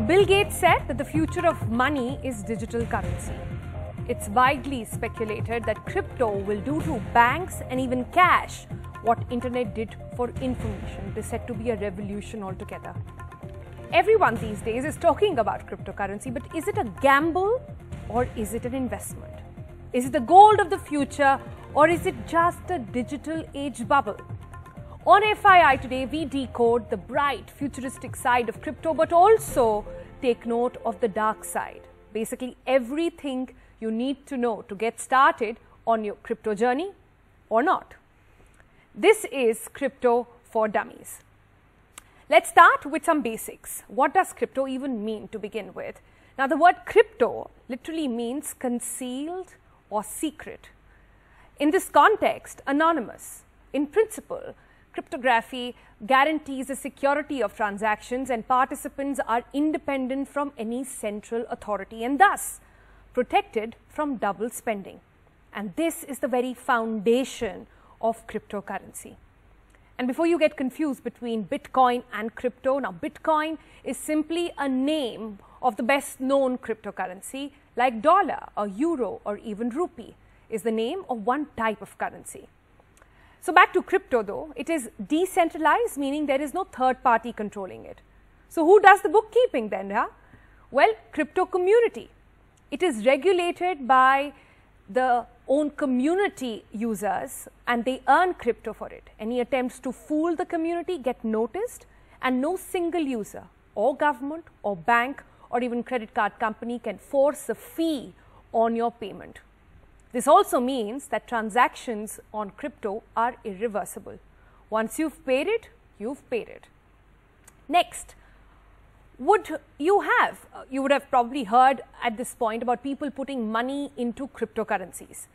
Bill Gates said that the future of money is digital currency. It's widely speculated that crypto will do to banks and even cash what internet did for information. It is said to be a revolution altogether. Everyone these days is talking about cryptocurrency, but is it a gamble or is it an investment? Is it the gold of the future or is it just a digital age bubble? On FII today, we decode the bright, futuristic side of crypto, but also take note of the dark side. Basically, everything you need to know to get started on your crypto journey or not. This is Crypto for Dummies. Let's start with some basics. What does crypto even mean to begin with? Now, the word crypto literally means concealed or secret. In this context, anonymous. In principle, cryptography guarantees the security of transactions and participants are independent from any central authority and thus protected from double spending. And this is the very foundation of cryptocurrency. And before you get confused between Bitcoin and crypto, now Bitcoin is simply a name of the best known cryptocurrency like dollar or euro or even rupee is the name of one type of currency. So back to crypto though, it is decentralized, meaning there is no third party controlling it. So who does the bookkeeping then? Huh? Well, crypto community. It is regulated by the own community users and they earn crypto for it. Any attempts to fool the community get noticed and no single user or government or bank or even credit card company can force a fee on your payment. This also means that transactions on crypto are irreversible. Once you've paid it, you've paid it. Next, you would have probably heard at this point about people putting money into cryptocurrencies.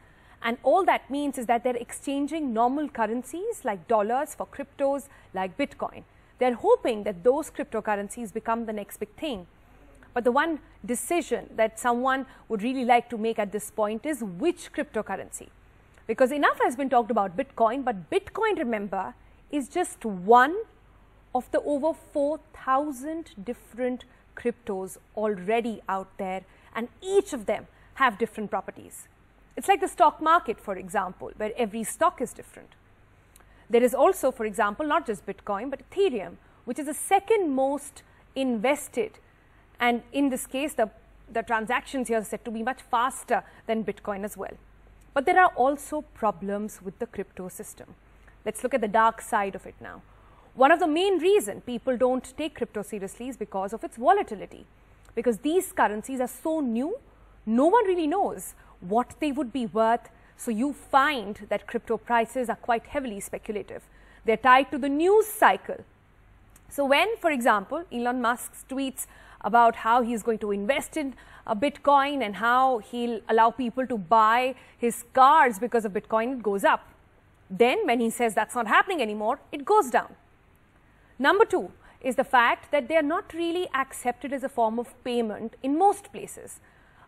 And all that means is that they're exchanging normal currencies like dollars for cryptos like Bitcoin. They're hoping that those cryptocurrencies become the next big thing. But the one decision that someone would really like to make at this point is which cryptocurrency. Because enough has been talked about Bitcoin, but Bitcoin, remember, is just one of the over 4,000 different cryptos already out there, and each of them have different properties. It's like the stock market, for example, where every stock is different. There is also, for example, not just Bitcoin, but Ethereum, which is the second most invested. And in this case, the transactions here are said to be much faster than Bitcoin as well. But there are also problems with the crypto system. Let's look at the dark side of it now. One of the main reasons people don't take crypto seriously is because of its volatility. Because these currencies are so new, no one really knows what they would be worth. So you find that crypto prices are quite heavily speculative. They're tied to the news cycle. So when, for example, Elon Musk tweets about how he's going to invest in Bitcoin and how he'll allow people to buy his cars because of Bitcoin, it goes up. Then when he says that's not happening anymore, it goes down. Number two is the fact that they are not really accepted as a form of payment in most places.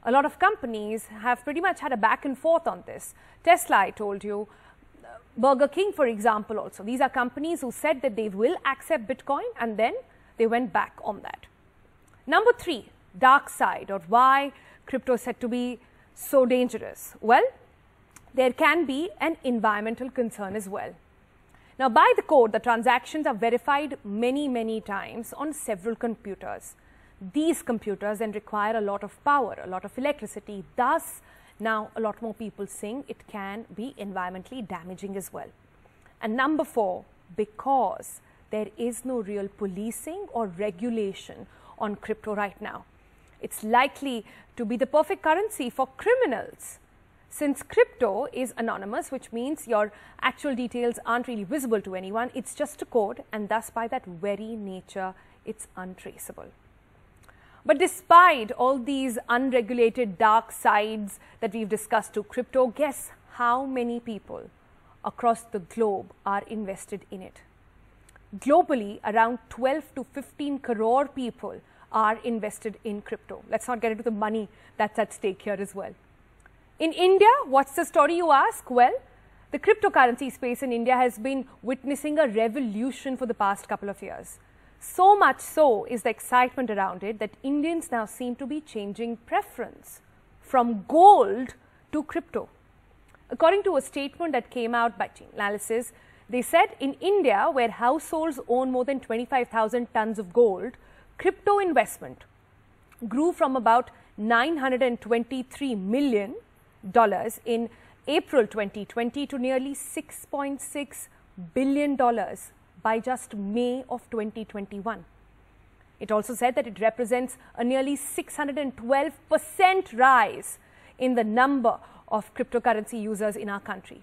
A lot of companies have pretty much had a back and forth on this. Tesla, I told you, Burger King, for example, also. These are companies who said that they will accept Bitcoin and then they went back on that. Number three, dark side, or why crypto is said to be so dangerous. Well, there can be an environmental concern as well. Now, by the code, the transactions are verified many times on several computers. These computers then require a lot of power, a lot of electricity. Thus, now a lot more people saying it can be environmentally damaging as well. And number four, because there is no real policing or regulation on crypto right now. It's likely to be the perfect currency for criminals. Since crypto is anonymous, which means your actual details aren't really visible to anyone, it's just a code and thus by that very nature, it's untraceable. But despite all these unregulated dark sides that we've discussed to crypto, guess how many people across the globe are invested in it? Globally, around 12 to 15 crore people are invested in crypto. Let's not get into the money that's at stake here as well. In India, what's the story, you ask? Well, the cryptocurrency space in India has been witnessing a revolution for the past couple of years. So much so is the excitement around it that Indians now seem to be changing preference from gold to crypto. According to a statement that came out by Chainalysis, they said in India, where households own more than 25,000 tons of gold, crypto investment grew from about $923 million in April 2020 to nearly $6.6 billion by just May of 2021. It also said that it represents a nearly 612% rise in the number of cryptocurrency users in our country.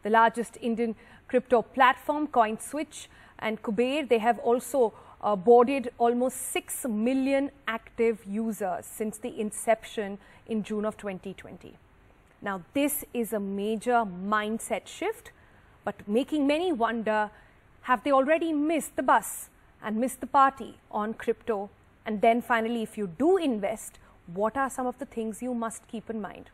The largest Indian crypto platform, CoinSwitch and Kuber, they have also boarded almost 6 million active users since the inception in June of 2020. Now, this is a major mindset shift, but making many wonder, have they already missed the bus and missed the party on crypto? And then finally, if you do invest, what are some of the things you must keep in mind?